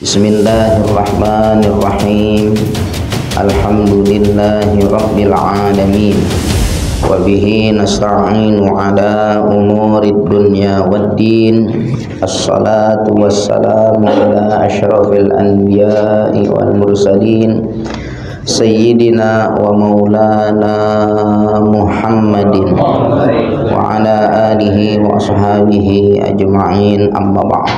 Bismillahirrahmanirrahim. Alhamdulillahi rabbil alamin. Wa bihi nasta'inu ala umurid dunya waddin. Assalatu wassalamu ala asyrafil anbiya'i wal mursalin, Sayyidina wa maulana Muhammadin wa ala alihi wa ashabihi ajma'in, amma ba'd.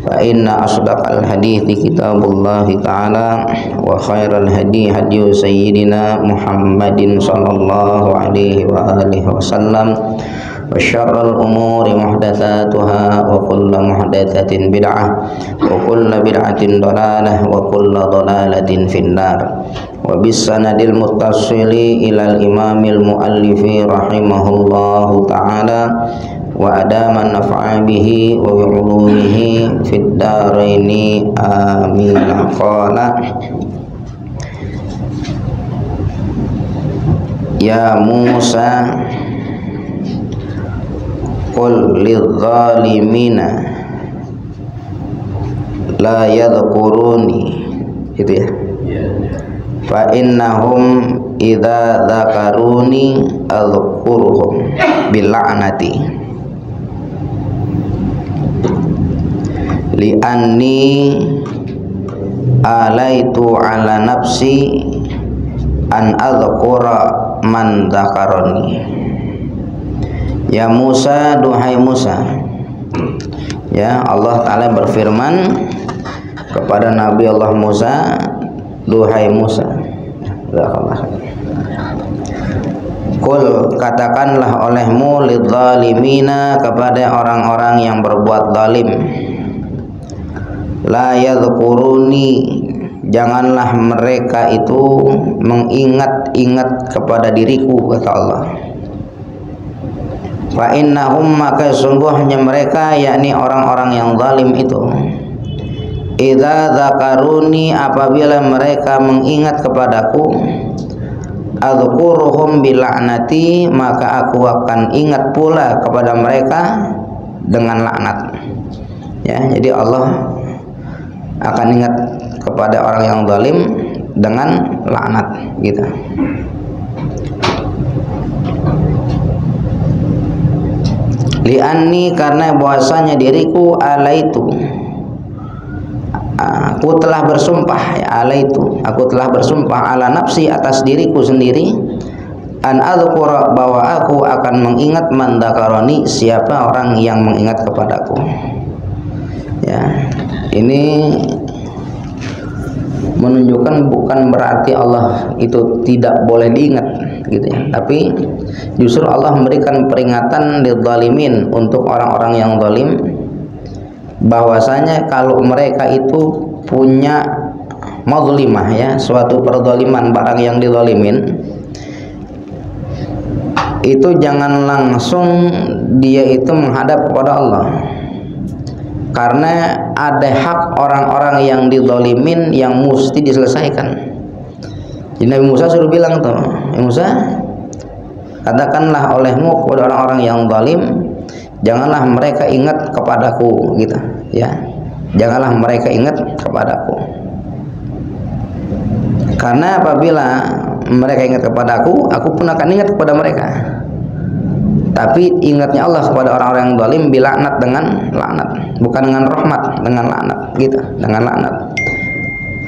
Fa inna asdaqal hadithi kitabullahi ta'ala wa khairal hadi hadiyu sayyidina Muhammadin sallallahu alaihi wa alihi wasallam, wa syarrul umuri muhdatsatuha wa kullu muhdatsatin bid'ah wa kullu bid'atin dhalalah wa kullu dhalalatin finnar. Wa bisanadil muttasili ilal imamil muallifi rahimahullahu ta'ala wa adama nafa'a bihi wa bi'ulumihi fid daraini amin. Qala ya Musa qul lidzalimina la yadhkuruni, gitu ya. Fa innahum idza dzakaruni adhkuruhum bil la'nati li'anni alaitu ala nafsi an adhkura man dzakarani. Ya Musa, duhai Musa, ya Allah Ta'ala berfirman kepada Nabi Allah Musa, duhai Musa, Qul, katakanlah olehmu lidzalimina, kepada orang-orang yang berbuat zalim, la yadhkuruni, janganlah mereka itu mengingat-ingat kepada diriku, kata Allah. Fa innahum, maka sungguhnya mereka, yakni orang-orang yang zalim itu, idza dzakaruni, apabila mereka mengingat kepadaku, adzkuruhum bil la'nati, maka aku akan ingat pula kepada mereka dengan laknat. Ya, jadi Allah akan ingat kepada orang yang zalim dengan laknat, gitu. Li'anni, karena bahwasanya diriku, alaitu, aku telah bersumpah, ya, alaitu, aku telah bersumpah, ala nafsi, atas diriku sendiri, an adzkura, bahwa aku akan mengingat, man dzakarani, siapa orang yang mengingat kepadaku. Ya, ini menunjukkan bukan berarti Allah itu tidak boleh diingat, gitu ya, tapi justru Allah memberikan peringatan lidzalimin, untuk orang-orang yang zalim, bahwasanya kalau mereka itu punya mazlimah, ya, suatu perzaliman, barang yang dizalimin, itu jangan langsung dia itu menghadap kepada Allah, karena ada hak orang-orang yang dizalimin yang mesti diselesaikan. Jadi Nabi Musa suruh bilang tuh, ya Musa, katakanlah olehmu kepada orang-orang yang zalim, janganlah mereka ingat kepadaku, gitu ya, janganlah mereka ingat kepadaku, karena apabila mereka ingat kepadaku, aku pun akan ingat kepada mereka. Tapi ingatnya Allah kepada orang-orang yang zalim bilaknat, dengan laknat, bukan dengan rahmat, dengan laknat, gitu, dengan laknat.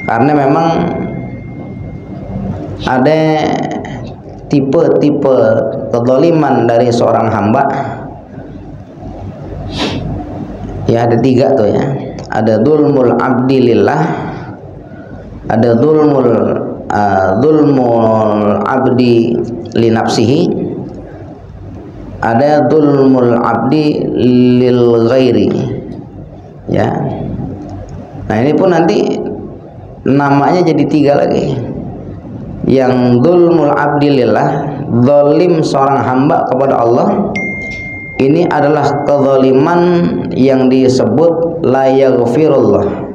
Karena memang ada tipe-tipe kezaliman dari seorang hamba, ya, ada tiga tuh, ya. Ada dzulmul abdi lillah, ada dzulmul abdi li nafsihi, ada dzulmul abdi lil ghairi, ya. Nah, ini pun nanti namanya jadi tiga lagi. Yang dzulmul abdi lillah, zalim seorang hamba kepada Allah, ini adalah kezaliman yang disebut la yaghfirullah,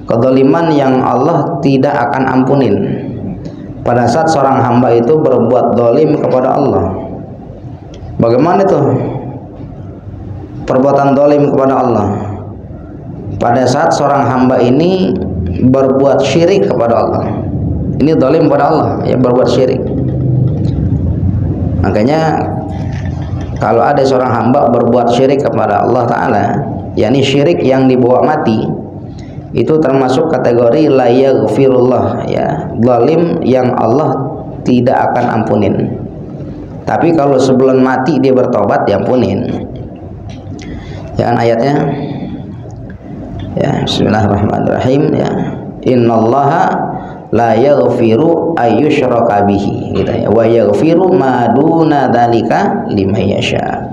kezaliman yang Allah tidak akan ampunin pada saat seorang hamba itu berbuat zalim kepada Allah. Bagaimana itu perbuatan zalim kepada Allah? pada saat seorang hamba ini berbuat syirik kepada Allah. Ini zalim pada Allah, ya, berbuat syirik. Makanya kalau ada seorang hamba berbuat syirik kepada Allah Ta'ala, yakni syirik yang dibawa mati, itu termasuk kategori la yaghfirullah, ya, zalim yang Allah tidak akan ampunin. Tapi kalau sebelum mati dia bertobat, diampunin. Ya kan ayatnya? Ya, bismillahirrahmanirrahim, ya. Innallaha la yaghfiru ayyushraka bihi, gitu ya, wa yaghfiru ma duna dzalika liman yasha.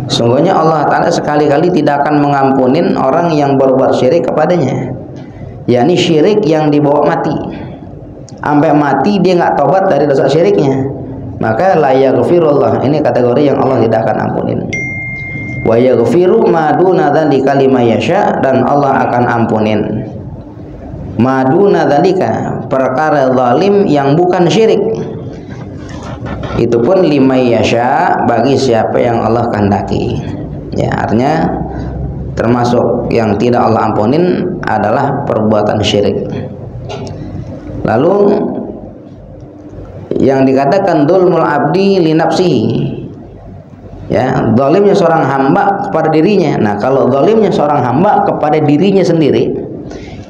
Sungguhnya Allah Ta'ala sekali-kali tidak akan mengampunin orang yang berbuat syirik kepadanya, yakni syirik yang dibawa mati. Sampai mati dia nggak tobat dari dosa syiriknya, maka la yaghfirullah, ini kategori yang Allah tidak akan ampunin. Wa yaghfiru ma duna dzalika liman yasha, dan Allah akan ampunin maduna dzalika, perkara zalim yang bukan syirik, itu pun liman yasha, bagi siapa yang Allah kehendaki. Ya, artinya termasuk yang tidak Allah ampunin adalah perbuatan syirik. Lalu yang dikatakan dzulmul abdi li nafsihi, ya, zalimnya seorang hamba kepada dirinya. Nah, kalau zalimnya seorang hamba kepada dirinya sendiri,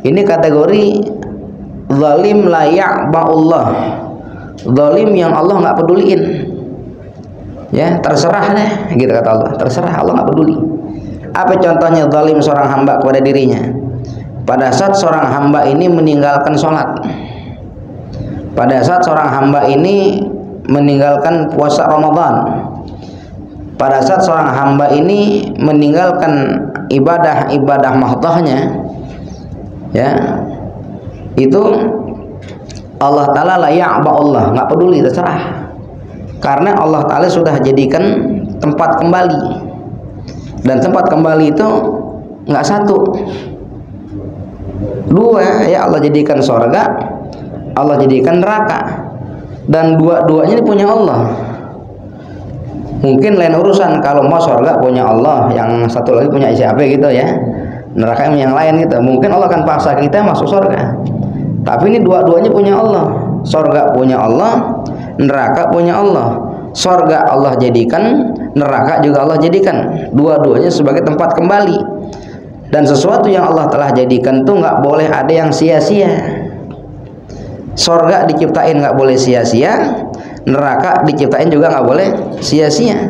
ini kategori zalim la ya'ba'ullah, zalim yang Allah nggak peduliin. Ya, terserah deh, gitu kata Allah, terserah, Allah nggak peduli. Apa contohnya zalim seorang hamba kepada dirinya? Pada saat seorang hamba ini meninggalkan sholat, pada saat seorang hamba ini meninggalkan puasa Ramadan, pada saat seorang hamba ini meninggalkan ibadah-ibadah mahdhahnya, ya, itu Allah Ta'ala la ya'ba'ullah, nggak peduli, terserah. Karena Allah Ta'ala sudah jadikan tempat kembali, dan tempat kembali itu nggak satu, dua, ya. Allah jadikan surga, Allah jadikan neraka, dan dua-duanya ini punya Allah. Mungkin lain urusan kalau mau surga punya Allah, yang satu lagi punya siapa gitu, ya, neraka yang lain gitu. Mungkin Allah akan paksa kita masuk surga, tapi ini dua-duanya punya Allah. Surga punya Allah, neraka punya Allah. Surga Allah jadikan, neraka juga Allah jadikan, dua-duanya sebagai tempat kembali. Dan sesuatu yang Allah telah jadikan tuh nggak boleh ada yang sia-sia. Surga diciptain nggak boleh sia-sia, neraka diciptain juga nggak boleh sia-sia.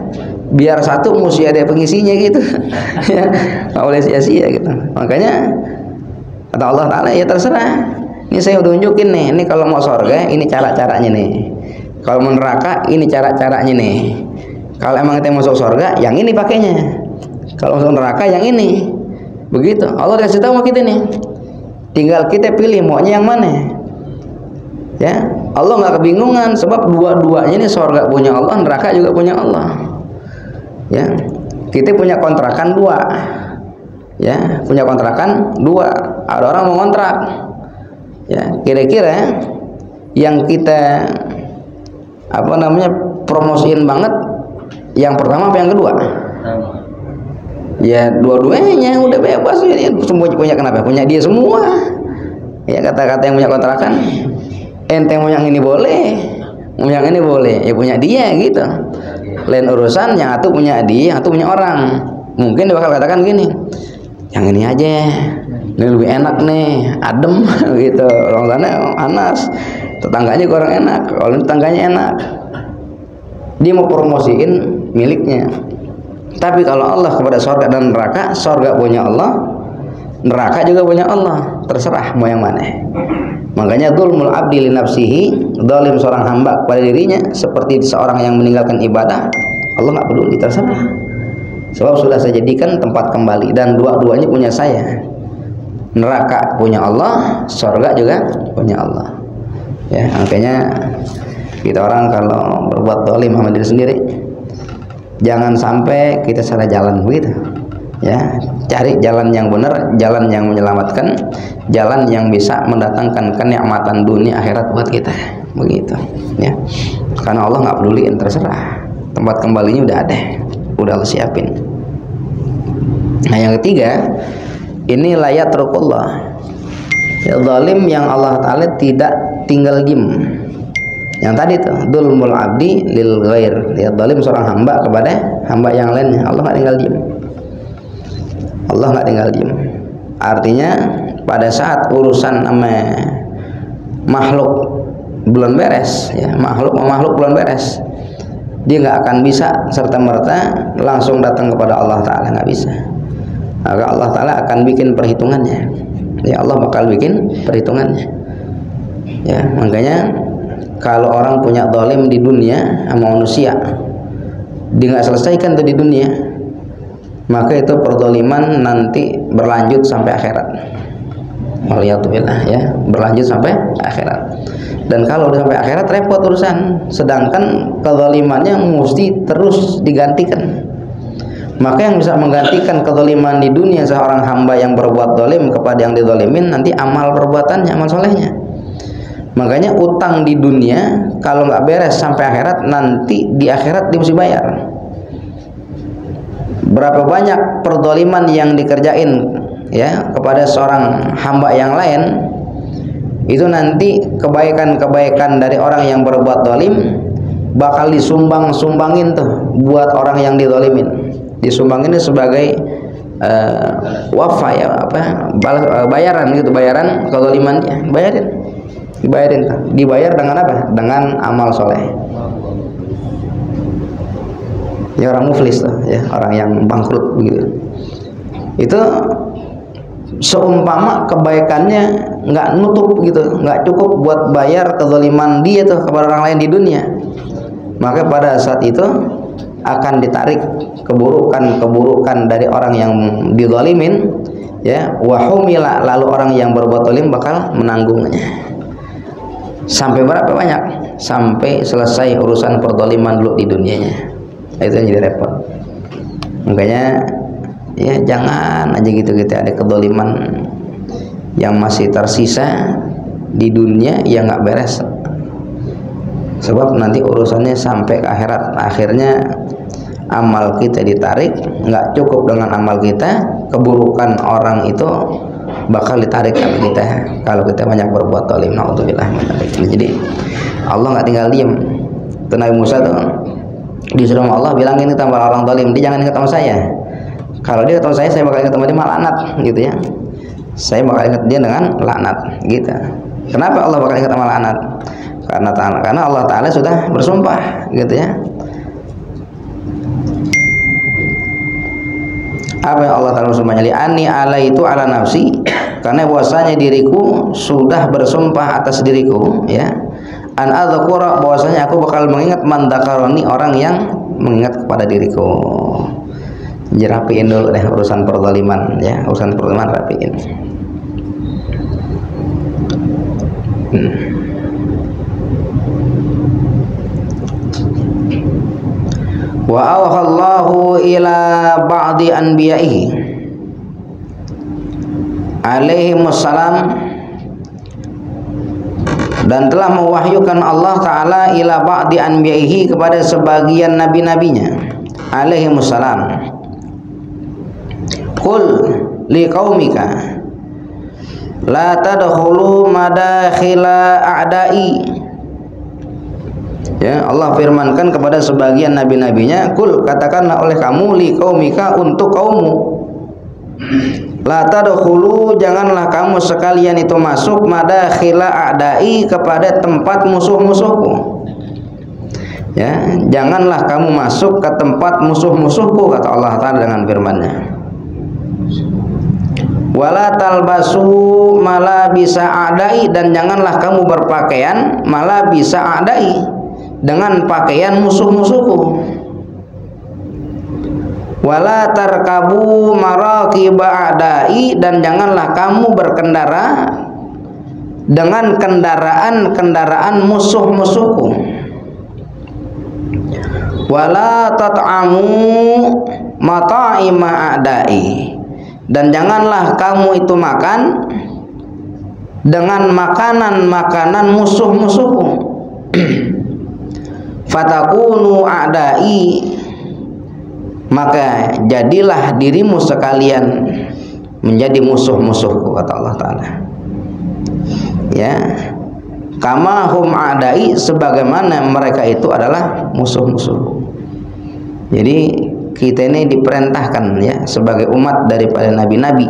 Biar satu mesti ada pengisinya gitu. Ya, nggak boleh sia-sia gitu. Makanya kata Allah Ta'ala, ya terserah. Ini saya udah tunjukin nih, ini kalau mau surga ini cara-caranya nih, kalau mau neraka ini cara-caranya nih. Kalau emang kita masuk surga, yang ini pakainya. Kalau masuk neraka, yang ini. Begitu. Allah kasih tahu sama kita nih. Tinggal kita pilih maunya yang mana. Ya, Allah nggak kebingungan, sebab dua-duanya ini, surga punya Allah, neraka juga punya Allah. Ya, kita punya kontrakan dua, ya, punya kontrakan dua. Ada orang mau kontrak, ya, kira-kira yang kita promosiin banget, yang pertama apa yang kedua? Ya, dua-duanya udah bebas, ya, semua punya. Kenapa? Punya dia semua. Ya, kata-kata yang punya kontrakan, ente mau yang ini boleh, mau yang ini boleh, ya punya dia gitu. Lain urusan yang satu punya dia, yang satu punya orang. Mungkin dia bakal katakan gini, yang ini aja, ini lebih enak nih, adem gitu. Orang sana panas, tetangganya kurang enak, kalau tetangganya enak. Dia mau promosiin miliknya. Tapi kalau Allah kepada surga dan neraka, surga punya Allah, neraka juga punya Allah, terserah mau yang mana. Makanya dzulmul abdi li nafsihi, zalim seorang hamba pada dirinya, seperti seorang yang meninggalkan ibadah, Allah nggak peduli, terserah. Sebab sudah saya jadikan tempat kembali, dan dua-duanya punya saya. Neraka punya Allah, surga juga punya Allah. Ya, makanya kita orang kalau berbuat zalim sama diri sendiri, jangan sampai kita salah jalan begitu. Ya, cari jalan yang benar, jalan yang menyelamatkan, jalan yang bisa mendatangkan kenikmatan dunia akhirat buat kita, begitu. Ya, karena Allah nggak peduliin, terserah. Tempat kembalinya udah ada, udah Allah siapin. Nah, yang ketiga, ini la yatrukullah. Ya, zalim yang Allah Ta'ala tidak tinggal diem. Yang tadi tuh dzulmul abdi lil ghair, ya, zalim seorang hamba kepada hamba yang lainnya. Allah nggak tinggal diem. Allah nggak tinggal diem. Artinya pada saat urusan sama makhluk belum beres, ya, makhluk belum beres, dia nggak akan bisa serta merta langsung datang kepada Allah Ta'ala, nggak bisa. Maka Allah Ta'ala akan bikin perhitungannya. Ya, Allah bakal bikin perhitungannya. Ya, makanya kalau orang punya zalim di dunia sama manusia, dia nggak selesaikan tuh di dunia, maka itu perzaliman nanti berlanjut sampai akhirat. Waliyatubillah, ya, berlanjut sampai akhirat. Dan kalau udah sampai akhirat repot urusan. Sedangkan kezalimannya mesti terus digantikan. Maka yang bisa menggantikan kezaliman di dunia seorang hamba yang berbuat zalim kepada yang dizalimin, nanti amal perbuatannya, amal solehnya. Makanya utang di dunia kalau nggak beres sampai akhirat, nanti di akhirat dia mesti bayar. Berapa banyak perzaliman yang dikerjain, ya, kepada seorang hamba yang lain, itu nanti kebaikan-kebaikan dari orang yang berbuat zalim bakal disumbangin tuh buat orang yang dizalimin. Disumbangin itu sebagai wafa, ya, apa, bayaran gitu, bayaran kezalimannya, dibayarin, dibayar dengan apa? Dengan amal soleh. Ya, orang muflis tuh, ya, orang yang bangkrut gitu. Itu seumpama kebaikannya nggak nutup gitu, nggak cukup buat bayar kezaliman dia tuh kepada orang lain di dunia, maka pada saat itu akan ditarik keburukan dari orang yang dizalimin, ya, wahumila, lalu orang yang berbuat zalim bakal menanggungnya. Sampai berapa banyak? Sampai selesai urusan perzaliman dulu di dunianya. Itu yang jadi repot. Makanya, ya, jangan aja gitu-gitu ada kezaliman yang masih tersisa di dunia yang nggak beres. Sebab nanti urusannya sampai ke akhirat. Akhirnya amal kita ditarik, nggak cukup dengan amal kita, keburukan orang itu bakal ditarik ke kita kalau kita banyak berbuat zalim. Naudzubillah. Jadi Allah nggak tinggal diem. Itu Nabi Musa tuh disuruh Allah bilangin kita sama orang zalim, dia jangan ingat sama saya. Kalau dia ketemu saya bakal ingat sama dia malah laknat, gitu ya. Saya bakal ingat dia dengan laknat, gitu. Kenapa Allah bakal ingat sama laknat? Karena Allah Ta'ala sudah bersumpah, gitu ya. Apa yang Allah Ta'ala bersumpahnya? Li'ani alaitu ala nafsi, karena bahwasanya diriku sudah bersumpah atas diriku, ya. An adzkura, bahwasanya aku bakal mengingat man dzakaroni, orang yang mengingat kepada diriku. Rapiin dulu deh urusan perzaliman, ya, urusan perzaliman rapiin. Wa auhallahu ila ba'di anbiya'ihi alaihimussalam, dan telah mewahyukan Allah Ta'ala ila ba'di anbiya'ihi kepada sebagian nabi-nabinya alaihimussalam. Qul liqaumika la tadkhulu madakhila a'da'i. Ya, Allah firmankan kepada sebagian nabi-nabinya, qul, katakanlah oleh kamu, liqaumika, untuk kaummu, la tadkhulu, janganlah kamu sekalian itu masuk, madakhila a'da'i, kepada tempat musuh-musuhku. Ya, janganlah kamu masuk ke tempat musuh-musuhku, kata Allah Ta'ala dengan firman-Nya. Wala talbasu malabisa a'da'i, dan janganlah kamu berpakaian malabisa a'da'i, dengan pakaian musuh-musuhku. Wala tarkabu maraqiba a'da'i, dan janganlah kamu berkendara dengan kendaraan-kendaraan musuh-musuhku. Wala tat'amu mata'ima a'da'i, dan janganlah kamu itu makan dengan makanan-makanan musuh-musuhku. Fatakunu a'da'i, maka jadilah dirimu sekalian menjadi musuh-musuhku, kata Allah Ta'ala. Ya, kama hum a'dai, sebagaimana mereka itu adalah musuh-musuh. Jadi kita ini diperintahkan ya sebagai umat daripada nabi-nabi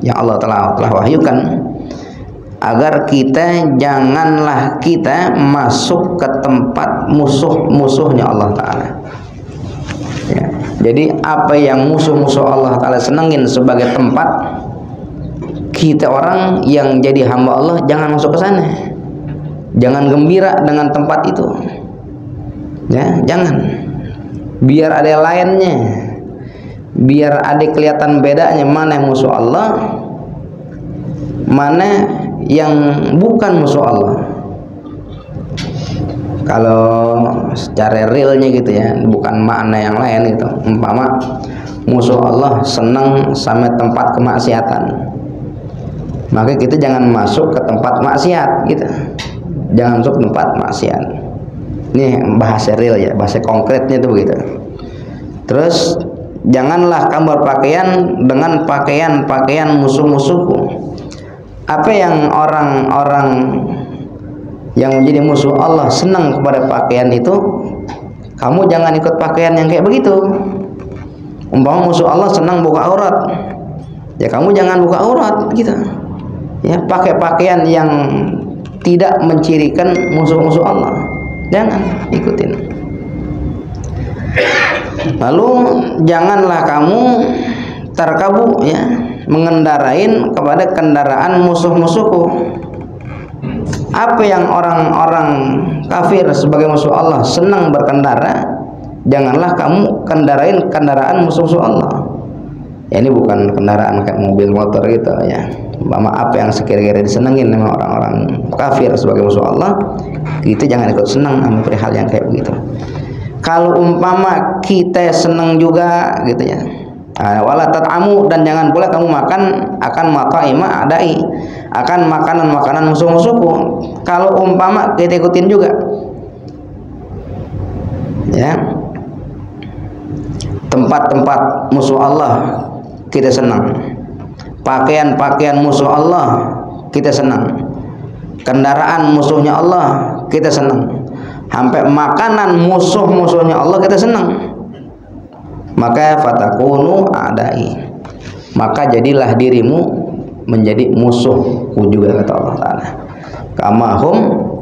yang Allah telah wahyukan, agar kita janganlah kita masuk ke tempat musuh-musuhnya Allah Ta'ala. Ya, jadi apa yang musuh-musuh Allah Ta'ala senengin sebagai tempat, kita orang yang jadi hamba Allah jangan masuk ke sana. Jangan gembira dengan tempat itu. Ya, jangan. Biar ada yang lainnya. Biar ada kelihatan bedanya mana yang musuh Allah, mana yang bukan musuh Allah. Kalau secara realnya gitu ya, bukan makna yang lain gitu. Umpama musuh Allah senang sama tempat kemaksiatan, maka kita jangan masuk ke tempat maksiat gitu. Jangan masuk ke tempat maksiat. Ini bahasa real ya, bahasa konkretnya itu begitu. Terus janganlah kamu berpakaian dengan pakaian musuh-musuhku. Apa yang orang-orang yang menjadi musuh Allah senang kepada pakaian itu, kamu jangan ikut pakaian yang kayak begitu. Umpama musuh Allah senang buka aurat, ya kamu jangan buka aurat gitu. Ya, pakai pakaian yang tidak mencirikan musuh-musuh Allah, jangan ikutin. Lalu janganlah kamu terkabu ya mengendarain kepada kendaraan musuh-musuhku. Apa yang orang-orang kafir sebagai musuh Allah senang berkendara, janganlah kamu kendarain kendaraan musuh-musuh Allah. Ya, ini bukan kendaraan kayak mobil motor gitu ya. Umpama apa yang sekira-kira disenengin sama orang-orang kafir sebagai musuh Allah, kita jangan ikut senang sama perihal yang kayak begitu. Kalau umpama kita senang juga gitu ya, wala tat'amu, dan jangan pula kamu makan akan mataima adai, akan makanan-makanan musuh-musuhku. Kalau umpama kita ikutin juga ya, tempat-tempat musuh Allah kita senang, pakaian-pakaian musuh Allah kita senang, kendaraan musuhnya Allah kita senang, sampai makanan musuh-musuhnya Allah kita senang, maka fatakunu a'dai, maka jadilah dirimu menjadi musuhku juga, kata Allah Ta'ala. Kamahum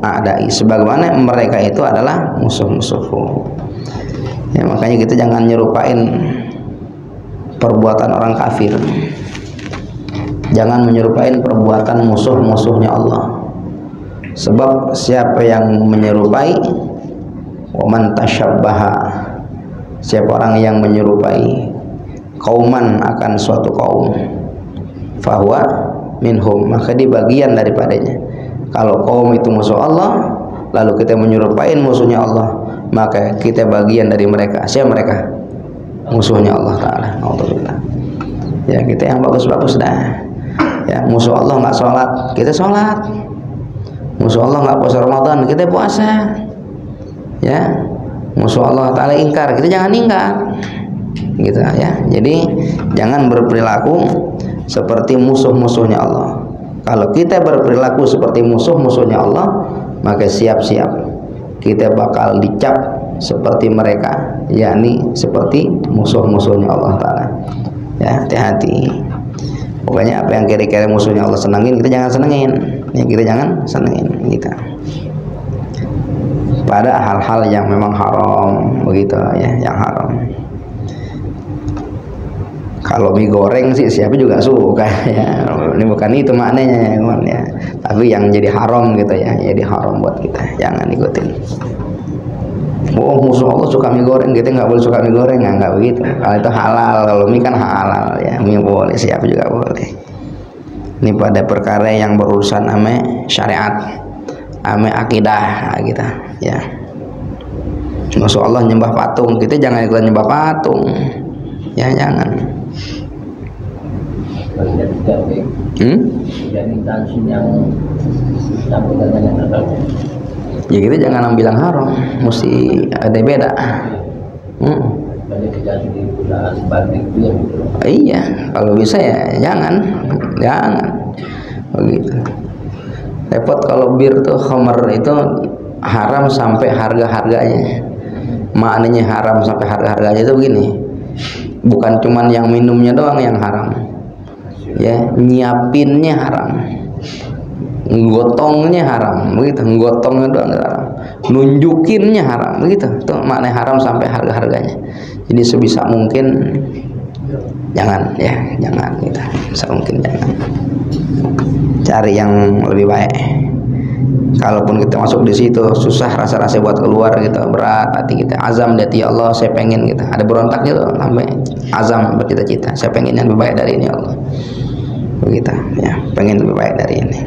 a'dai, sebagaimana mereka itu adalah musuh-musuhku. Ya, makanya kita jangan nyerupain perbuatan orang kafir, jangan menyerupain perbuatan musuh-musuhnya Allah. Sebab siapa yang menyerupai, waman tasyabbaha, siapa orang yang menyerupai kauman akan suatu kaum, fahuwa minhum, maka dia bagian daripadanya. Kalau kaum itu musuh Allah, lalu kita menyerupain musuhnya Allah, maka kita bagian dari mereka. Siapa mereka? Musuhnya Allah Ta'ala. Alhamdulillah. Ya, kita yang bagus-bagus dah. Ya, musuh Allah nggak sholat, kita sholat. Musuh Allah nggak puasa Ramadan, kita puasa. Ya, musuh Allah Ta'ala ingkar, kita jangan ingkar. Gitu ya. Jadi jangan berperilaku seperti musuh-musuhnya Allah. Kalau kita berperilaku seperti musuh-musuhnya Allah, maka siap-siap kita bakal dicap seperti mereka, yakni seperti musuh-musuhnya Allah Ta'ala. Ya, hati-hati. Pokoknya apa yang kira-kira musuhnya Allah senangin, kita jangan senengin. Ya, kita jangan senengin kita. Pada hal-hal yang memang haram, begitu ya, yang haram. Kalau mie goreng sih siapa juga suka ya. Ini bukan itu maknanya ya. Tapi yang jadi haram gitu ya, jadi haram buat kita. Jangan ikutin. Oh, musuh Allah suka mie goreng, kita nggak boleh suka mie goreng, nggak begitu. Kalau itu halal, kalau mie kan halal ya, mie boleh, siapa juga boleh. Ini pada perkara yang berurusan ame syariat, ame akidah kita ya. Musuh Allah nyembah patung, kita jangan ikutan nyembah patung. Ya, jangan. Ya, kita jangan bilang haram, mesti ada beda. Iya, kalau bisa ya jangan begitu. Repot kalau bir tuh, khamar itu haram sampai harga-harganya. Maknanya haram sampai harga-harganya itu begini, bukan cuman yang minumnya doang yang haram, ya, nyiapinnya haram, gotongnya haram, begitu, gotongnya doang haram, nunjukinnya haram, begitu. Itu maknanya haram sampai harga-harganya. Jadi sebisa mungkin jangan, ya, jangan gitu. Sebisa mungkin jangan. Cari yang lebih baik. Kalaupun kita masuk di situ susah rasa-rasa buat keluar gitu, berat hati kita, azam dari ya Allah saya pengen gitu, ada berontak gitu sampai azam bercita-cita saya pengen yang lebih baik dari ini ya Allah, begitu ya, pengen lebih baik dari ini.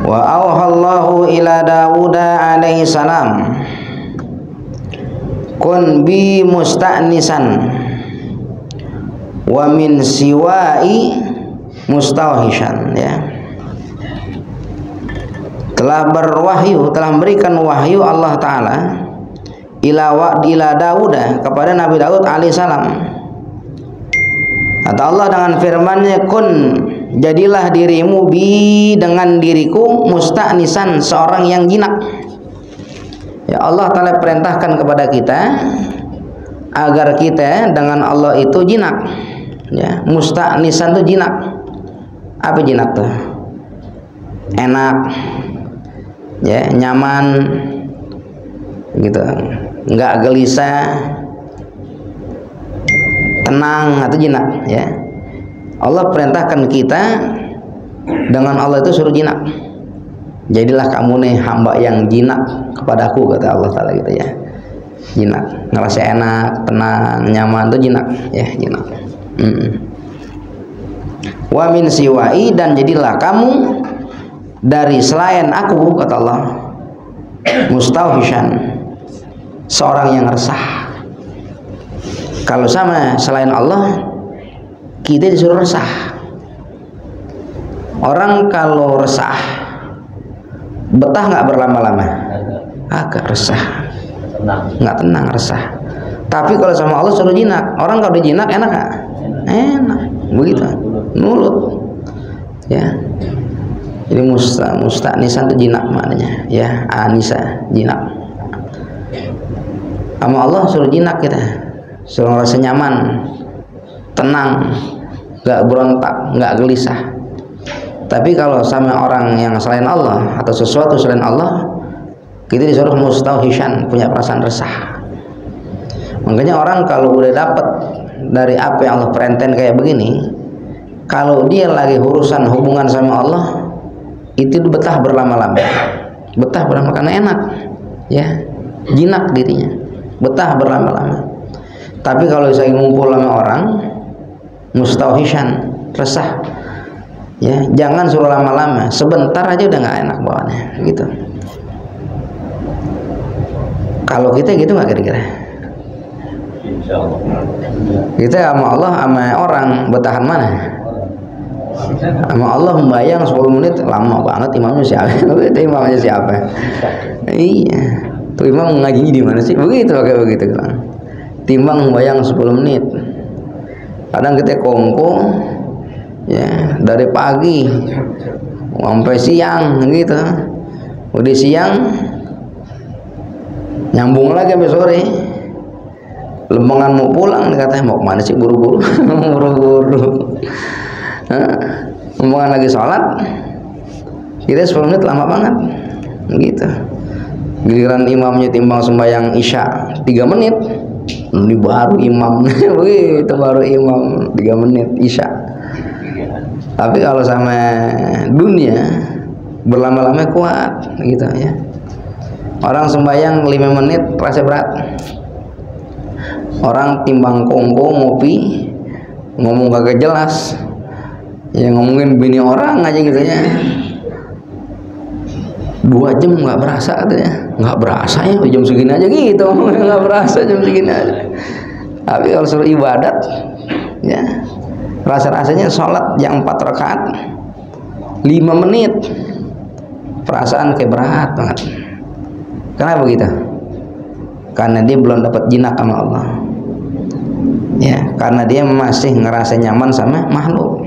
Wa auhallahu ila Dawuda alaihi salam kun bi musta'nisan wa min siwai mustauhishan, ya. Telah memberikan wahyu Allah Ta'ala ila Dawuda kepada Nabi Daud alaihi salam. Kata Allah dengan firman-Nya, kun, jadilah dirimu bi, dengan diriku, musta'nisan, seorang yang jinak. Ya, Allah Ta'ala perintahkan kepada kita agar kita dengan Allah itu jinak, ya. Musta'nisan itu jinak. Apa jinak tuh? Enak, ya, nyaman gitu, nggak gelisah, tenang, atau jinak, ya. Allah perintahkan kita dengan Allah itu suruh jinak. Jadilah kamu nih hamba yang jinak kepadaku, kata Allah Ta'ala gitu, ya. Jinak, ngerasa enak, tenang, nyaman, itu jinak, ya, jinak. Wa min siwai, dan jadilah kamu dari selain aku, kata Allah, mustauhishan, seorang yang resah. Kalau sama selain Allah kita disuruh resah. Orang kalau resah betah nggak berlama-lama? Agak resah, nggak tenang, resah. Tapi kalau sama Allah suruh jinak, orang kalau dijinak enak nggak? Enak, begitu, nurut, ya. Jadi musta'nisan itu jinak maknanya, ya. Anisa, jinak. Sama Allah suruh jinak kita, suruh rasa nyaman, tenang, nggak berontak, nggak gelisah. Tapi kalau sama orang yang selain Allah atau sesuatu selain Allah, kita disuruh mustauhishan, punya perasaan resah. Makanya orang kalau udah dapat dari apa yang Allah perintahkan kayak begini, kalau dia lagi urusan hubungan sama Allah, itu betah berlama-lama, karena enak, ya, jinak dirinya, betah berlama-lama. Tapi kalau saya ngumpul sama orang, mustauhishan, resah, ya, jangan suruh lama-lama, sebentar aja udah nggak enak bawaannya, gitu. Kalau kita gitu nggak kira-kira? Kita sama Allah, sama orang bertahan mana? Sama Allah membayang 10 menit lama banget. Imamnya siapa? Itu imamnya siapa? Iya, tuh imam ngajinya di mana sih? Begitu, kayak begitu kan. Timbang membayang 10 menit. Kadang kita kongko, ya, dari pagi sampai siang gitu. Udah siang nyambung lagi sampai sore. Lembangan mau pulang, katanya mau kemana sih, buru-buru. Buru-buru. Lembangan lagi sholat, kita 10 menit lama banget gitu. Giliran imamnya timbang sembahyang isya 3 menit, ini baru imam. Begitu, baru imam 3 menit isya. Tapi kalau sama dunia berlama-lama kuat gitu, ya. Orang sembahyang 5 menit terasa berat. Orang timbang kongko ngopi, ngomong kagak jelas, ya, ngomongin bini orang aja gitu, ya. 2 jam nggak berasa katanya, nggak berasa ya jam segini aja gitu, nggak berasa jam segini aja. Tapi kalau suruh ibadat ya. Rasa-rasanya sholat yang 4 rakaat 5 menit perasaan kayak berat banget. Kenapa begitu? Karena dia belum dapat jinak sama Allah, ya, karena dia masih ngerasa nyaman sama makhluk.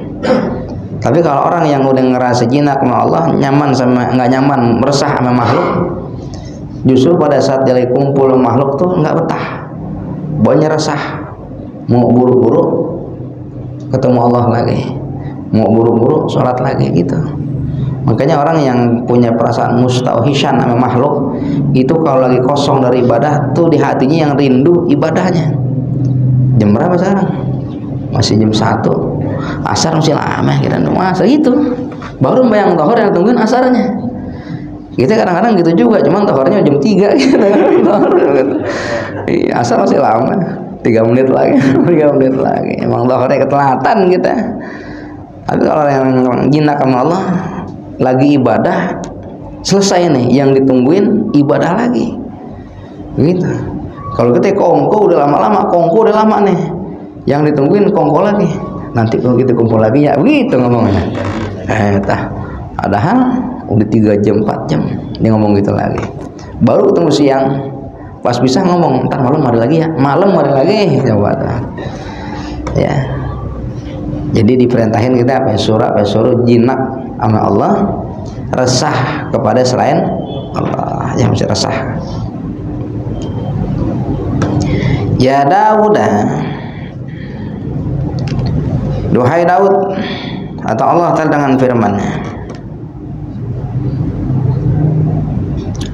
Tapi kalau orang yang udah ngerasa jinak sama Allah, nyaman sama nggak nyaman, meresah sama makhluk, justru pada saat dia lagi kumpul sama makhluk tuh nggak betah, baunya resah, mau buru-buru ketemu Allah lagi, mau buru-buru sholat lagi gitu. Makanya orang yang punya perasaan mustauhishan sama makhluk itu kalau lagi kosong dari ibadah tuh di hatinya yang rindu ibadahnya. Jam berapa sekarang? Masih jam 1. Asar masih lama, kira masa itu. Baru bayang zuhur yang tungguin asarnya. Kita kadang-kadang gitu juga, cuman zuhurnya jam 3 gitu. Asar masih lama. 3 menit lagi, 3 menit lagi. Emang zuhurnya ketelatan kita. Tapi kalau yang jinak sama Allah lagi ibadah, selesai nih yang ditungguin ibadah lagi gitu. Kalau kita kongko udah lama-lama, kongko udah lama nih, yang ditungguin kongko lagi, nanti kalau kita kumpul lagi ya begitu ngomongnya. Padahal udah 3 jam 4 jam dia ngomong gitu lagi. Baru ketemu siang pas bisa ngomong, ntar malam mari lagi ya, malam mari lagi, coba tuh ya. Jadi diperintahin kita apa suruh jinak sama Allah, resah kepada selain Allah, yang mesti resah. Ya Daud, duhai Daud, atau Allah Ta'ala dengan firman-Nya,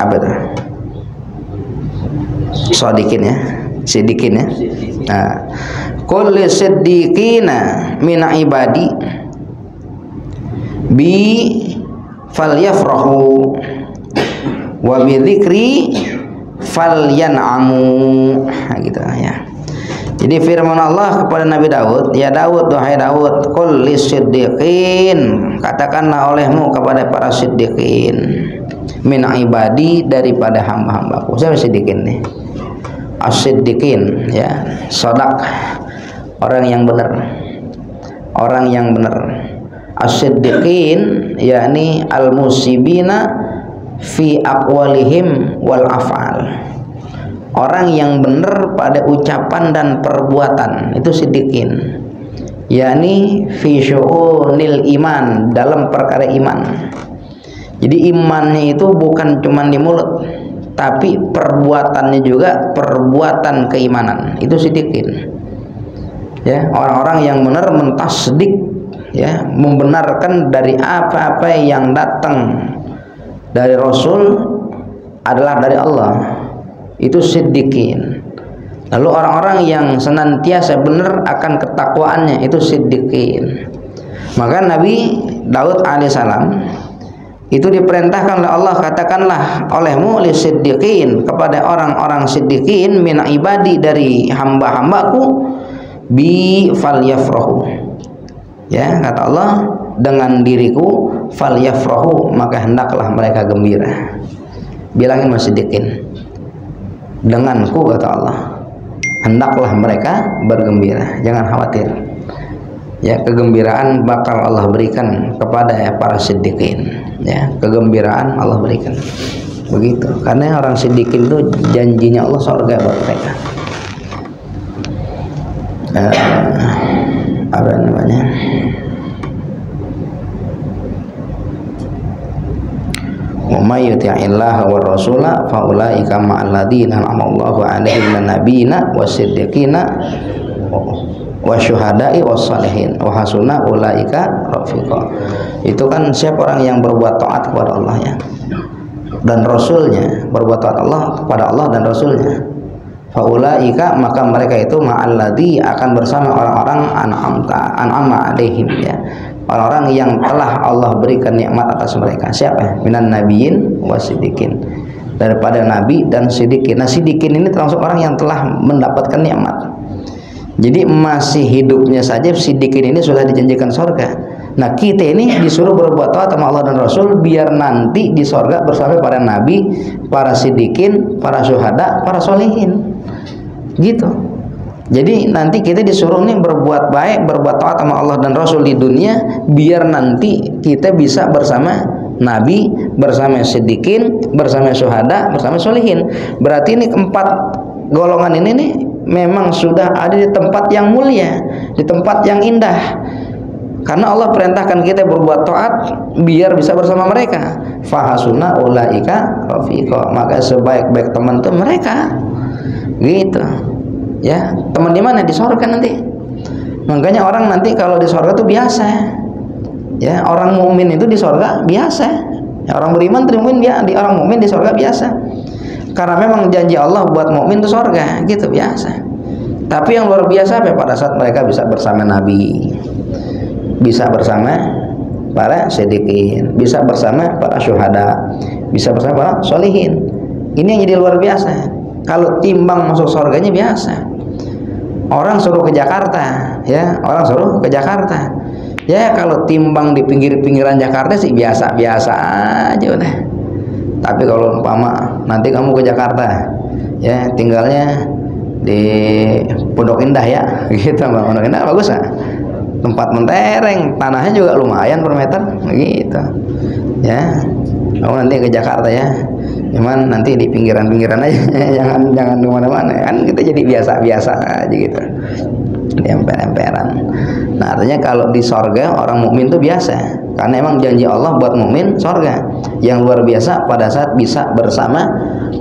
apa itu? Sodikin ya, sidikin ya. Nah, kulli siddiqina min ibadi bi falyafrahu wa bi dzikri falyan'amu. Nah, gitu ya. Jadi firman Allah kepada Nabi Daud, ya Daud, wahai Daud, qul lisiddiqin, katakanlah olehmu kepada para siddiqin, min ibadi, daripada hamba-hambaku. Siapa siddiqin nih? As-siddiqin ya, sodak, orang yang benar, orang yang benar. As-siddiqin yakni al-musibina fi aqwalihim wal af'al, orang yang benar pada ucapan dan perbuatan, itu siddiqin. Yakni fi syu'unil iman, dalam perkara iman. Jadi imannya itu bukan cuma di mulut, tapi perbuatannya juga perbuatan keimanan, itu siddiqin. Ya, orang-orang yang benar mentasdik, ya, membenarkan dari apa-apa yang datang dari Rasul adalah dari Allah, itu siddiqin. Lalu orang-orang yang senantiasa benar akan ketakwaannya, itu siddiqin. Maka Nabi Daud alaihissalam itu diperintahkan oleh Allah, katakanlah olehmu li siddiqin, kepada orang-orang siddiqin, min ibadi, dari hamba-hambaku, bi falyafrahu, ya, kata Allah, dengan diriku, falyafrahu, maka hendaklah mereka gembira. Bilangin mas siddiqin, denganku, kata Allah, hendaklah mereka bergembira, jangan khawatir. Ya, kegembiraan bakal Allah berikan kepada para siddiqin, ya, kegembiraan Allah berikan begitu, karena orang siddiqin itu janjinya Allah surga buat mereka. Apa namanya, wa may yuti'illah wa rasula fa ulaika ma'al ladzina an'ama Allahu 'alaihim minan nabiyina wasiddiqina wa syuhada'i was salihin wa hasuna ulaika rafiqa. Itu kan siapa orang yang berbuat taat kepada Allah, ya, dan Rasulnya, berbuat taat Allah kepada Allah dan Rasulnya, faulaika, maka mereka itu ma'alladzi, akan bersama orang-orang an'ama alaihim, ya, orang-orang yang telah Allah berikan nikmat atas mereka. Siapa? Minan nabiyyin wasiddiqin, daripada nabi dan siddiqin. Nah, siddiqin ini termasuk orang yang telah mendapatkan nikmat. Jadi masih hidupnya saja siddiqin ini sudah dijanjikan surga. Nah, kita ini disuruh berbuat taat sama Allah dan Rasul biar nanti di surga bersama para nabi, para siddiqin, para syuhada, para sholihin. Gitu. Jadi nanti kita disuruh nih berbuat baik, berbuat taat sama Allah dan Rasul di dunia, biar nanti kita bisa bersama Nabi, bersama Siddiqin, bersama syuhada, bersama sholihin. Berarti ini keempat golongan ini nih memang sudah ada di tempat yang mulia, di tempat yang indah. Karena Allah perintahkan kita berbuat taat biar bisa bersama mereka. Fahasuna ulaika rafiqa, maka sebaik-baik teman itu mereka. Gitu. Ya, teman di mana? Di surga nanti. Makanya orang nanti kalau di surga itu biasa. Ya, orang mukmin itu di surga biasa. Ya, orang beriman di orang mukmin di surga biasa. Karena memang janji Allah buat mukmin itu surga, gitu biasa. Tapi yang luar biasa pada saat mereka bisa bersama Nabi, bisa bersama para siddiqin, bisa bersama para syuhada, bisa bersama para sholihin. Ini yang jadi luar biasa. Kalau timbang masuk surganya biasa. Orang suruh ke Jakarta, ya, orang suruh ke Jakarta. Ya, kalau timbang di pinggir-pinggiran Jakarta sih biasa-biasa aja udah. Tapi kalau umpama nanti kamu ke Jakarta, ya, tinggalnya di Pondok Indah ya, gitu, Pondok Indah bagus nggak? Tempat mentereng, tanahnya juga lumayan per meter, gitu. Ya, kamu nanti ke Jakarta ya. Cuman nanti di pinggiran-pinggiran aja, jangan kemana-mana, kan kita jadi biasa-biasa aja gitu, di emper-emperan. Nah, artinya kalau di sorga orang mukmin itu biasa, karena emang janji Allah buat mukmin sorga yang luar biasa pada saat bisa bersama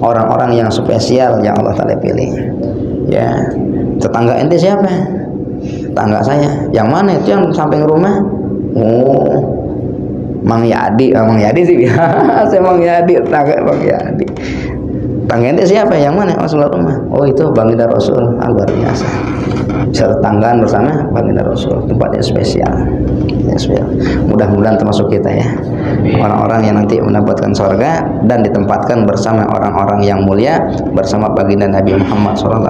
orang-orang yang spesial yang Allah Ta'ala pilih. Ya, tetangga ente siapa? Tetangga saya. Yang mana itu yang samping rumah? Oh, Mang Yadi, Mang Yadi sih biasa, Mang Yadi, tetangga Mang Yadi. Tetangga ente siapa? Yang mana? Oh, sebelah rumah. Oh, itu baginda Rasul. Luar biasa. Bisa tetanggaan bersama baginda Rasul, tempatnya spesial. Ya, spesial. Mudah-mudahan termasuk kita ya, orang-orang yang nanti mendapatkan surga dan ditempatkan bersama orang-orang yang mulia, bersama baginda Nabi Muhammad SAW.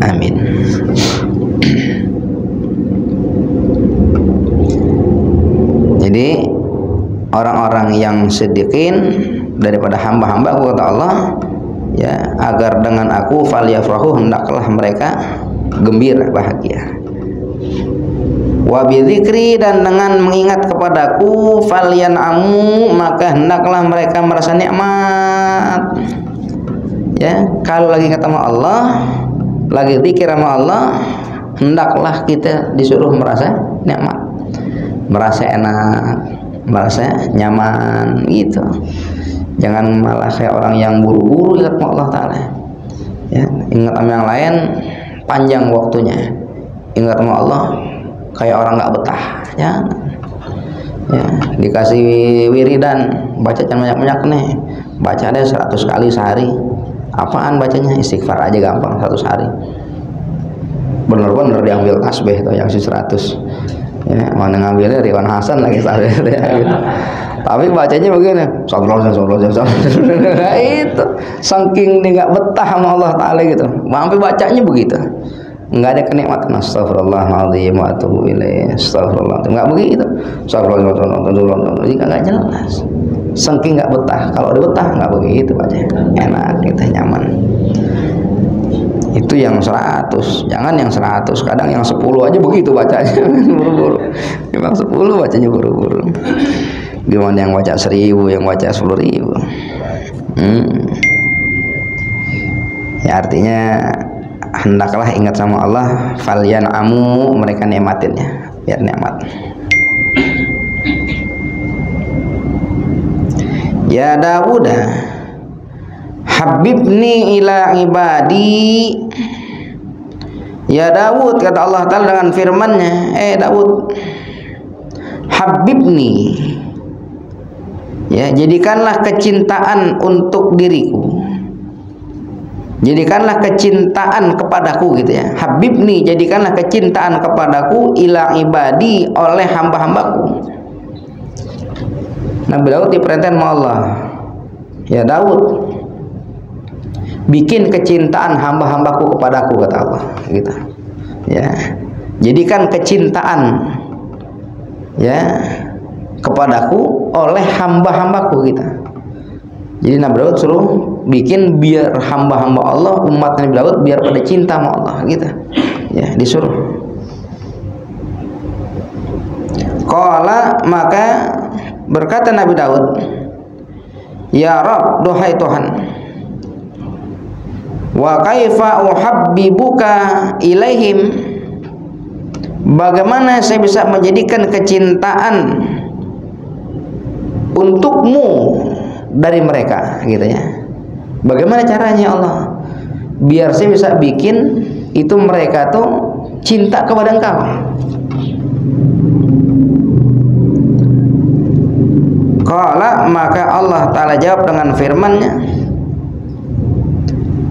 Amin. Jadi orang-orang yang siddiqin daripada hamba-hamba aku, kata Allah, ya, agar dengan aku falyafrahu, hendaklah mereka gembira, bahagia. Wa bidzikri, dan dengan mengingat kepadaku falyan'amu, maka hendaklah mereka merasa nikmat. Ya, kalau lagi ketemu Allah, lagi zikir sama Allah, hendaklah kita disuruh merasa nikmat, merasa enak, merasa nyaman gitu. Jangan malah kayak orang yang buru-buru ingat sama Allah Ta'ala. Ya, ingat sama yang lain panjang waktunya, ingat sama Allah kayak orang nggak betah. Ya, ya, dikasih wiridan, baca banyak-banyak nih, baca deh 100 kali sehari. Apaan bacanya? Istighfar aja gampang 100 hari. Bener-bener diambil tasbih tuh yang 100. Ya, mana ngambilnya Ridwan Hasan lagi ya, gitu. Tapi bacanya begini, nah, itu saking dia nggak betah sama Allah Ta'ala gitu, sampai bacanya begitu, nggak ada kenikmatan. Astagfirullahaladzim wa atubu ilaih, astagfirullah, nggak begitu, astagfirullah, nggak jelas, saking nggak betah. Kalau udah betah nggak begitu bacanya, enak kita, nyaman. Itu yang 100, jangan yang 100, kadang yang 10 aja begitu bacanya, buru-buru. Memang 10 bacanya buru-buru. Gimana yang baca 1000, yang baca 10.000? Ya, artinya hendaklah ingat sama Allah, falyan'amu, mereka nikmatinnya, biar nikmat. Ya Dawud, habibni ila ibadi. Ya Dawud, kata Allah Ta'ala dengan firman-Nya, Dawud, habibni, ya, jadikanlah kecintaan untuk diriku, jadikanlah kecintaan kepadaku, gitu ya. Habibni, jadikanlah kecintaan kepadaku, ila ibadi, oleh hamba-hambaku. Nabi Daud diperintahkan sama Allah, ya Daud, bikin kecintaan hamba-hambaku kepadaku, kata Allah, gitu. Ya, jadikan kecintaan, ya, kepadaku oleh hamba-hambaku, gitu. Jadi Nabi Daud suruh bikin biar hamba-hamba Allah, umat Nabi Daud biar pada cinta sama Allah gitu. Ya, disuruh. Qala, maka berkata Nabi Daud, ya Rabb, duhai Tuhan, wa kaifa uhabbibuka ilaihim, bagaimana saya bisa menjadikan kecintaan untukmu dari mereka gitu ya. Bagaimana caranya Allah biar saya bisa bikin itu mereka tuh cinta kepada Engkau? Qala, maka Allah Ta'ala jawab dengan firman-Nya,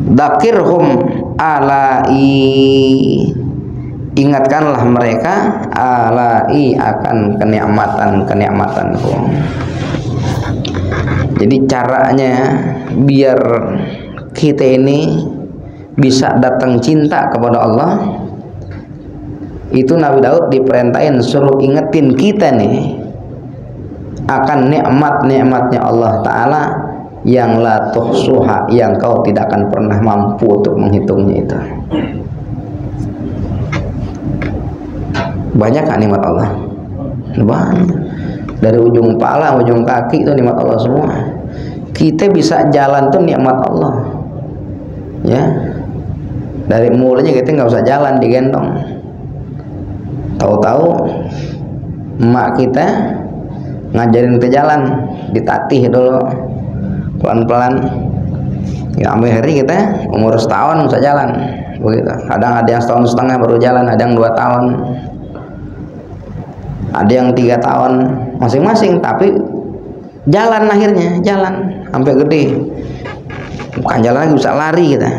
dzakirhum alai, ingatkanlah mereka alai akan kenikmatan-kenikmatanku. Jadi caranya biar kita ini bisa datang cinta kepada Allah, itu Nabi Daud diperintahin suruh ingetin kita nih akan nikmat-nikmatnya Allah Ta'ala yang la tuhsuha, yang kau tidak akan pernah mampu untuk menghitungnya itu. Banyak kan nikmat Allah? Banyak. Dari ujung kepala, ujung kaki itu nikmat Allah semua. Kita bisa jalan tuh nikmat Allah. Ya. Dari mulanya kita nggak usah jalan, digendong. Tahu-tahu emak kita ngajarin kita jalan, ditatih dulu pelan-pelan. Ya, sampai hari kita umur setahun bisa jalan. Begitu. Kadang ada yang setahun setengah baru jalan, ada yang 2 tahun, ada yang 3 tahun, masing-masing. Tapi jalan, akhirnya jalan sampai gede. Bukan jalan lagi, bisa lari kita.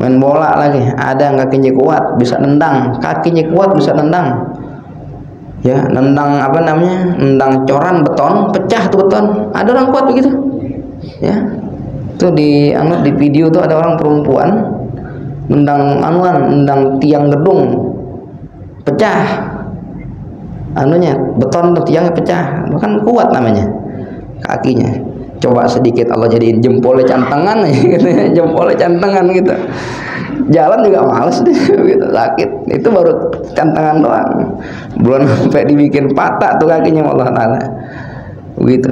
Main bola lagi, ada yang kakinya kuat bisa nendang, kakinya kuat bisa nendang. Ya, nendang apa namanya? Nendang coran beton, pecah tuh beton. Ada orang kuat begitu. Ya. Tuh di video tuh ada orang perempuan nendang nendang tiang gedung. Pecah. Beton tuh tiangnya pecah. Bukan kuat namanya. Kakinya. Coba sedikit Allah jadiin jempolnya cantengan gitu ya. Jempolnya cantengan gitu. Jalan juga males deh gitu, sakit. Itu baru cantengan doang, belum sampai dibikin patah tuh kakinya Allah Ta'ala. Begitu.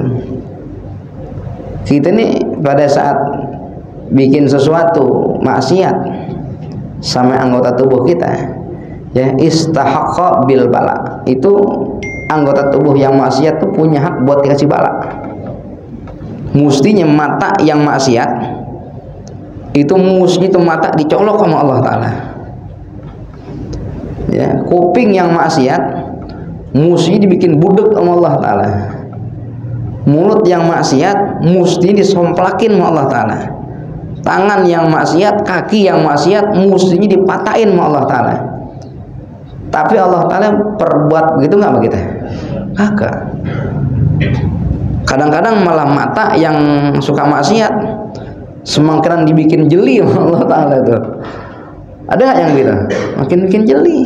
Kita nih pada saat bikin sesuatu maksiat sama anggota tubuh kita, ya, istahaqqa bil bala, itu anggota tubuh yang maksiat tuh punya hak buat dikasih bala. Mustinya mata yang maksiat itu mata dicolok sama Allah Ta'ala. Ya, kuping yang maksiat mesti dibikin budek sama Allah Ta'ala. Mulut yang maksiat mesti disomplakin sama Allah Ta'ala. Tangan yang maksiat, kaki yang maksiat mestinya dipatahin sama Allah Ta'ala. Tapi Allah Ta'ala perbuat begitu nggak sama kita? Kagak. Kadang-kadang malah mata yang suka maksiat semakin dibikin jeli Allah Ta'ala tuh. Ada nggak yang gitu? Makin bikin jeli.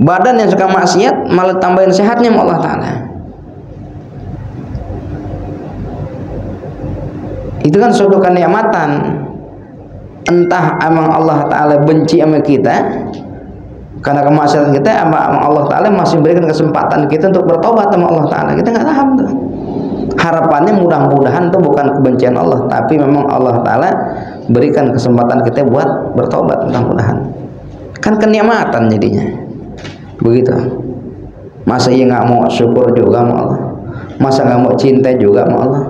Badan yang suka maksiat malah tambahin sehatnya Allah Ta'ala. Itu kan suatu kenikmatan. Entah emang Allah Ta'ala benci sama kita karena kemaksiatan kita, emang Allah Ta'ala masih memberikan kesempatan kita untuk bertobat sama Allah Ta'ala. Kita nggak paham tuh. Harapannya mudah-mudahan itu bukan kebencian Allah, tapi memang Allah Ta'ala berikan kesempatan kita buat bertobat, mudah-mudahan. Kan kenikmatan jadinya. Begitu. Masa iya nggak mau syukur juga sama Allah? Masa nggak mau cinta juga sama Allah?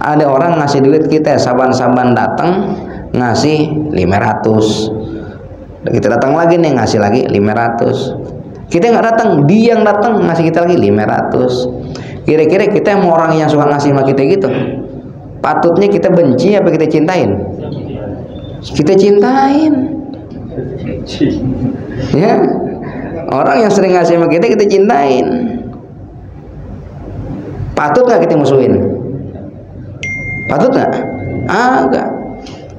Ada orang ngasih duit kita, saban-saban datang ngasih 500. Kita datang lagi nih ngasih lagi 500. Kita nggak datang, dia yang datang ngasih kita lagi 500. Kira-kira kita mau orang yang suka ngasih sama kita gitu, patutnya kita benci apa kita cintain? Kita cintain. Ya, orang yang sering ngasih sama kita cintain. Patut nggak kita musuhin? Patut nggak? Agak.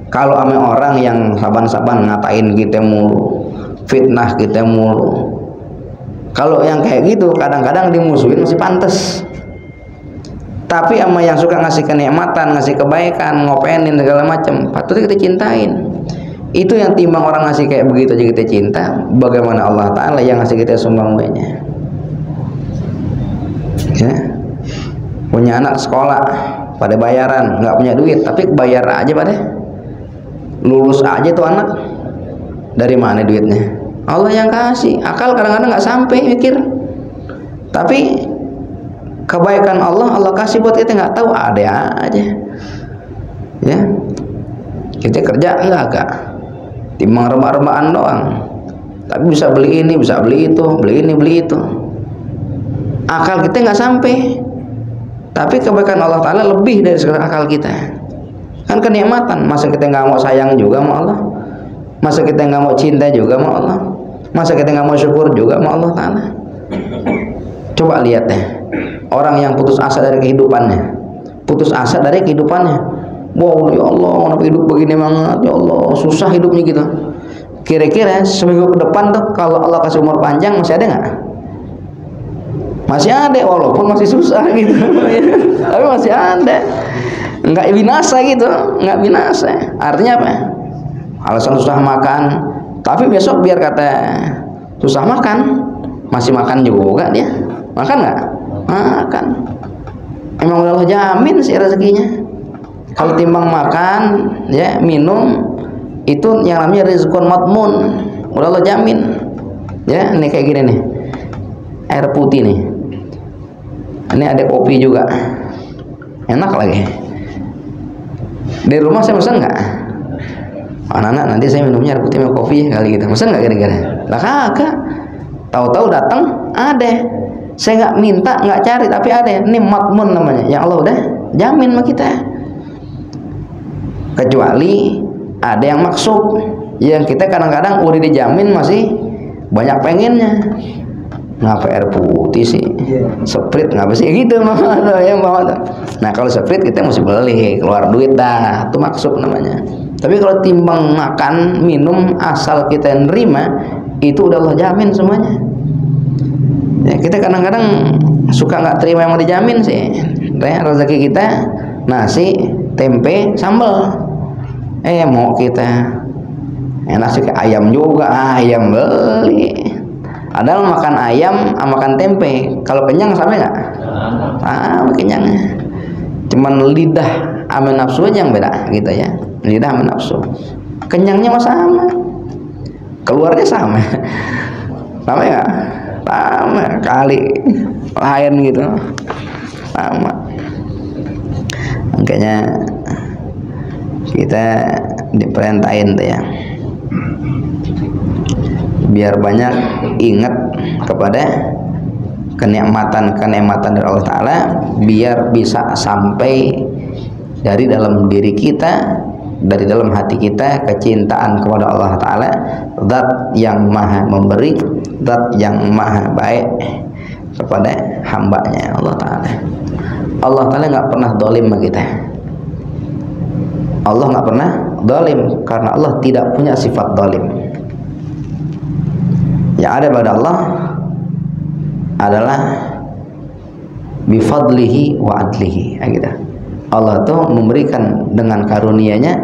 Kalau sama orang yang saban-saban ngatain kita mulu, fitnah kita mulu, kalau yang kayak gitu kadang-kadang dimusuhin masih pantas. Tapi sama yang suka ngasih kenikmatan, ngasih kebaikan, ngopenin segala macam, patut kita cintain. Itu yang timbang orang ngasih kayak begitu aja kita cinta, bagaimana Allah Ta'ala yang ngasih kita semuanya. Ya. Punya anak sekolah pada bayaran, nggak punya duit, tapi bayar aja pada lulus aja tuh anak. Dari mana duitnya? Allah yang kasih. Akal kadang-kadang nggak sampai mikir, tapi kebaikan Allah kasih buat kita, nggak tahu ada aja. Ya, kita kerja enggak timbang rebak-rebakan doang, tapi bisa beli ini, bisa beli itu, beli ini, beli itu. Akal kita nggak sampai, tapi kebaikan Allah Ta'ala lebih dari segala akal kita. Kan kenikmatan. Masa kita nggak mau sayang juga sama Allah? Masa kita nggak mau cinta juga sama Allah? Masa kita nggak mau syukur juga sama Allah Ta'ala? Coba lihat deh, orang yang putus asa dari kehidupannya, wow, ya Allah, kenapa hidup begini banget, ya Allah, susah hidupnya gitu. Kira-kira seminggu ke depan tuh, kalau Allah kasih umur panjang, masih ada nggak? Masih ada, walaupun masih susah gitu. Tapi masih ada, nggak binasa gitu, nggak binasa. Artinya apa? Alasan susah makan, tapi besok biar kata susah makan, masih makan juga dia. Makan nggak? Makan. Emang udah Allah jamin sih rezekinya. Kalau timbang makan, ya minum, itu yang namanya rizqun matmun, udah Allah jamin. Ya, ini kayak gini nih, air putih nih. Ini ada kopi juga, enak lagi. Di rumah saya pesan nggak? Anak-anak, nanti saya minumnya air putih sama kopi kali gitu. Pesan nggak kira-kira? Lah kagak. Tahu-tahu datang ada. Saya nggak minta, nggak cari, tapi ada. Ini matmun namanya, yang Allah udah jamin sama kita. Kecuali ada yang maksud, yang kita kadang-kadang udah dijamin masih banyak pengennya. Ngapa air putih sih? Sprite ngapa sih gitu? Yang bawa. Nah kalau Sprite kita mesti beli, keluar duit dah, itu maksud namanya. Tapi kalau timbang makan, minum, asal kita nerima, itu udah Allah jamin semuanya. Ya, kita kadang-kadang suka nggak terima yang mau dijamin sih. Rezeki kita nasi, tempe, sambal. Mau kita nasi ke ayam juga, ayam beli. Padahal makan ayam sama makan tempe, kalau kenyang sama nggak? Sama kenyangnya. Cuman lidah sama nafsu aja yang beda gitu ya. Lidah sama nafsu. Kenyangnya mah sama, keluarnya sama. Sama ya? Sama kali lain gitu. Sama. Makanya kita diperintahin tuh ya, biar banyak ingat kepada kenikmatan dari Allah Ta'ala, biar bisa sampai dari dalam diri kita, dari dalam hati kita, kecintaan kepada Allah Ta'ala, zat yang maha memberi, zat yang maha baik kepada hambanya Allah Ta'ala. Allah Ta'ala nggak pernah zalim sama kita. Allah nggak pernah zalim, karena Allah tidak punya sifat zalim. Yang ada pada Allah adalah bifadlihi wa adlihi. Gitu. Allah tuh memberikan dengan karunia-Nya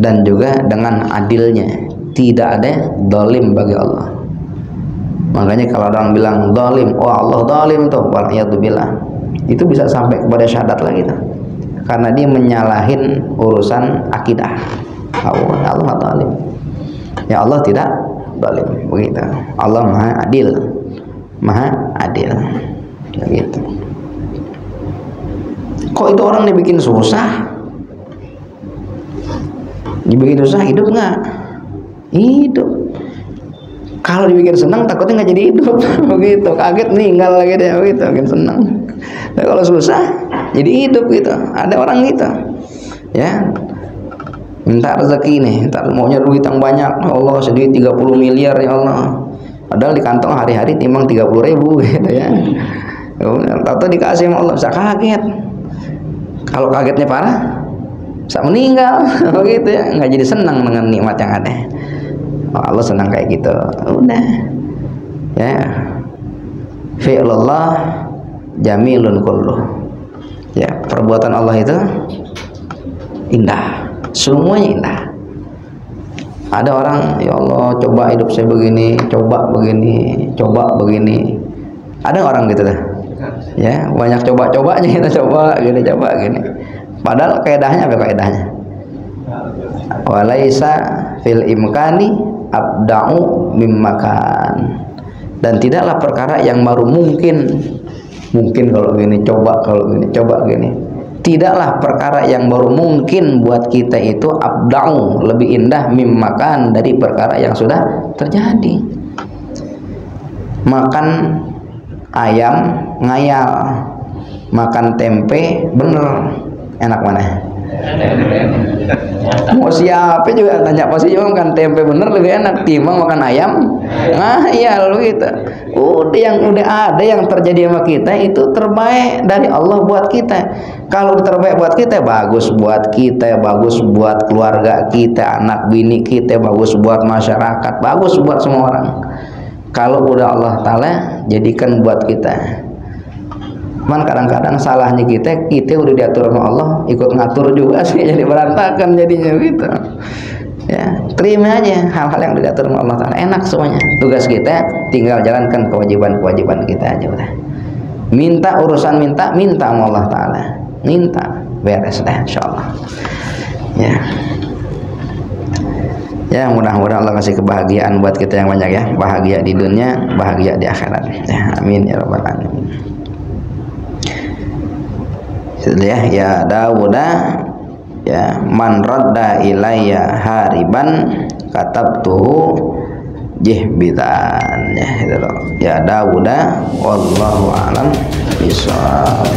dan juga dengan adilnya. Tidak ada zalim bagi Allah. Makanya kalau orang bilang zalim, oh Allah zalim tuh, waliyadzubillah, itu bisa sampai kepada syahadat lagi tuh. Karena dia menyalahin urusan akidah. Allah nggak zalim. Ya Allah tidak zalim, begitu. Allah maha adil, begitu. Kok itu orang dibikin susah? Dibikin susah hidup nggak? Hidup. Kalau dibikin senang takutnya nggak jadi hidup, begitu. Kaget meninggal lagi deh, begitu. Bikin senang. Nah, kalau susah jadi hidup gitu. Ada orang gitu, ya. Minta rezeki nih, maunya duit yang banyak. Allah sedikit 30 miliar ya Allah. Padahal di kantong hari-hari timbang 30.000 gitu ya. Tahu dikasih sama Allah, bisa kaget. Kalau kagetnya parah, bisa meninggal, begitu ya. Nggak jadi senang dengan nikmat yang ada. Allah senang kayak gitu. Udah, ya. Fi'lullah jamilun kulluh. Ya, perbuatan Allah itu indah, semuanya indah. Ada orang, ya Allah, coba hidup saya begini, coba begini, coba begini. Ada orang gitu dah. Ya, banyak coba-cobanya, kita coba gini. Padahal kaidahnya apa kaidahnya? Walaisa fil imkani abda'u mimmakan. Dan tidaklah perkara yang baru mungkin kalau gini, coba kalau gini, coba gini. Tidaklah perkara yang baru mungkin buat kita itu abda'u, lebih indah mimmakan, dari perkara yang sudah terjadi. Makan ayam ngayal, makan tempe bener, enak mana? Mau siapa juga tanya, pasti juga makan tempe bener lebih enak timbang makan ayam ngayal gitu. Udah ada yang terjadi sama kita itu terbaik dari Allah buat kita. Kalau terbaik buat kita, bagus buat kita, bagus buat keluarga kita, anak bini kita, bagus buat masyarakat, bagus buat semua orang. Kalau udah Allah Ta'ala jadikan buat kita. Cuman kadang-kadang salahnya kita udah diatur sama Allah, ikut ngatur juga sih, jadi berantakan jadinya gitu. Ya, terima aja hal-hal yang diatur sama Allah Ta'ala, enak semuanya. Tugas kita tinggal jalankan kewajiban-kewajiban kita aja udah. Minta urusan minta sama Allah Ta'ala, minta beres deh insyaallah. Ya, mudah-mudahan Allah kasih kebahagiaan buat kita yang banyak ya, bahagia di dunia, bahagia di akhirat. Ya, amin ya rabbal alamin. Ya Dawuda, ya man radda ilayya hariban katabtuhu jihbitan. Ya itu loh. Ya Dawuda wallahu a'lam bishawab.